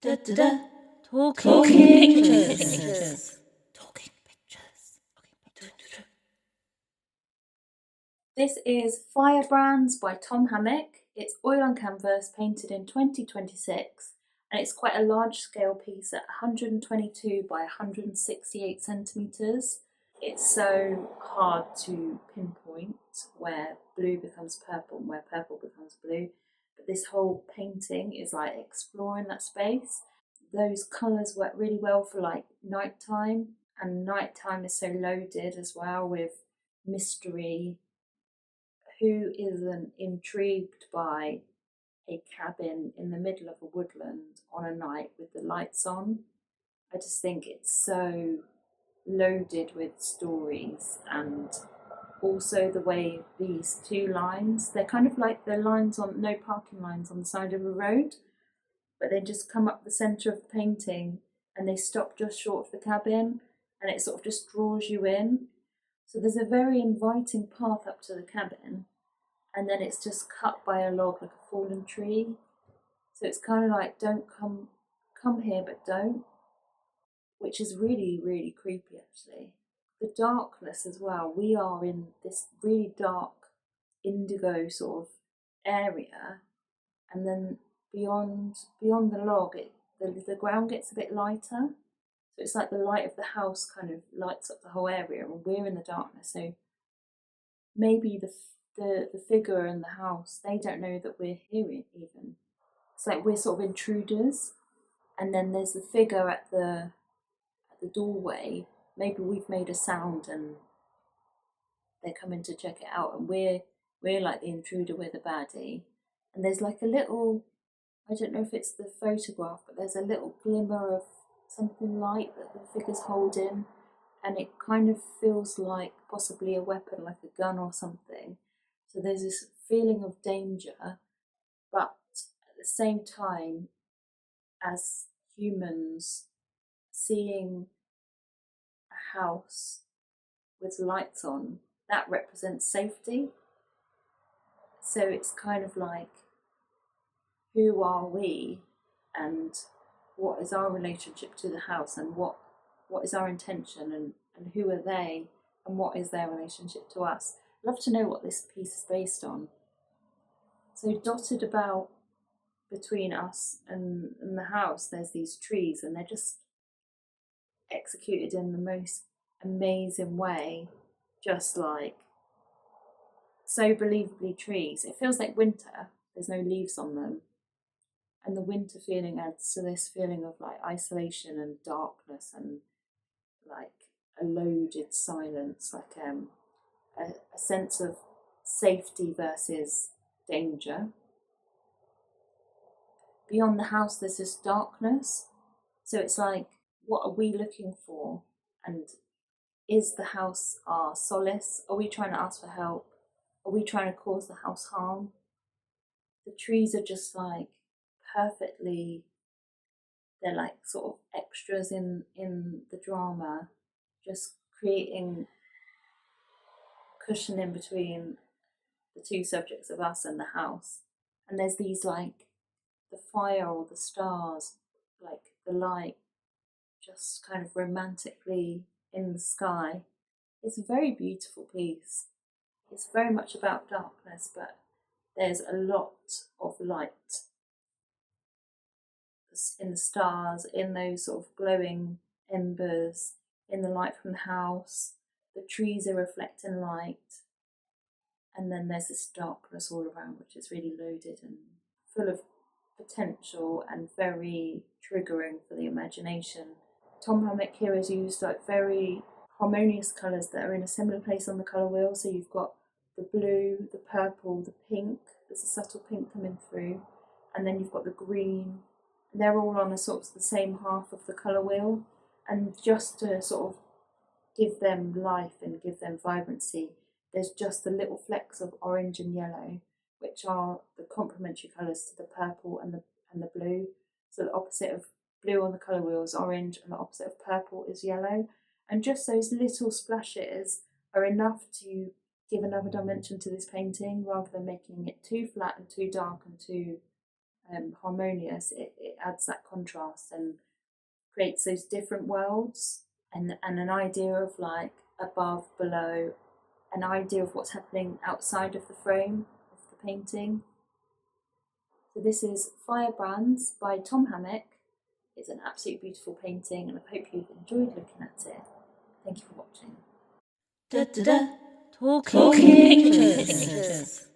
Da, da, da. Talking pictures. Talking pictures. This is Firebrands by Tom Hammick. It's oil on canvas, painted in 2026, and it's quite a large scale piece at 122 by 168 centimetres. It's so hard to pinpoint where blue becomes purple and where purple becomes blue, but this whole painting is like exploring that space. Those colours work really well for like nighttime, and nighttime is so loaded as well with mystery. Who isn't intrigued by a cabin in the middle of a woodland on a night with the lights on? I just think it's so loaded with stories, and also the way these two lines, they're kind of like the lines on no parking lines on the side of a road, but they just come up the centre of the painting and they stop just short of the cabin, and it sort of just draws you in. So there's a very inviting path up to the cabin, and then it's just cut by a log like a fallen tree. So it's kind of like, don't come here, but don't, which is really, really creepy actually. The darkness as well. We are in this really dark indigo sort of area, and then beyond the log, the ground gets a bit lighter. So it's like the light of the house kind of lights up the whole area, and we're in the darkness. So maybe the figure in the house, they don't know that we're here even. It's like we're sort of intruders. And then there's the figure at the doorway. Maybe we've made a sound and they're coming to check it out, and we're like the intruder, we're the baddie. And there's like a little, I don't know if it's the photograph, but there's a little glimmer of something light that the figure's holding, and it kind of feels like possibly a weapon, like a gun or something. So there's this feeling of danger, but at the same time, as humans, seeing a house with lights on, that represents safety. So it's kind of like, who are we, and what is our relationship to the house, and what is our intention, and who are they, and what is their relationship to us? I'd love to know what this piece is based on. So dotted about between us and the house, there's these trees, and they're just executed in the most amazing way, just like so believably trees. It feels like winter, there's no leaves on them, and the winter feeling adds to this feeling of like isolation and darkness, and like a loaded silence, like a sense of safety versus danger. Beyond the house, there's this darkness. So it's like, what are we looking for? And is the house our solace? Are we trying to ask for help? Are we trying to cause the house harm? The trees are just like perfectly, they're like sort of extras in the drama, just creating cushion in between the two subjects of us and the house. And there's these like the fire or the stars, like the light, just kind of romantically in the sky. It's a very beautiful piece. It's very much about darkness, but there's a lot of light in the stars, in those sort of glowing embers, in the light from the house. The trees are reflecting light, and then there's this darkness all around, which is really loaded and full of potential and very triggering for the imagination. Tom Hammick here has used like very harmonious colours that are in a similar place on the colour wheel. So you've got the blue, the purple, the pink, there's a subtle pink coming through, and then you've got the green, and they're all on a sort of the same half of the colour wheel. And just to sort of give them life and give them vibrancy, there's just the little flecks of orange and yellow, which are the complementary colours to the purple and the blue. So the opposite of blue on the colour wheel is orange, and the opposite of purple is yellow. And just those little splashes are enough to give another dimension to this painting, rather than making it too flat and too dark and too harmonious, it adds that contrast and creates those different worlds and an idea of like above, below, an idea of what's happening outside of the frame of the painting. So this is Firebrands by Tom Hammick. It's an absolutely beautiful painting and I hope you've enjoyed looking at it. Thank you for watching. Talking pictures.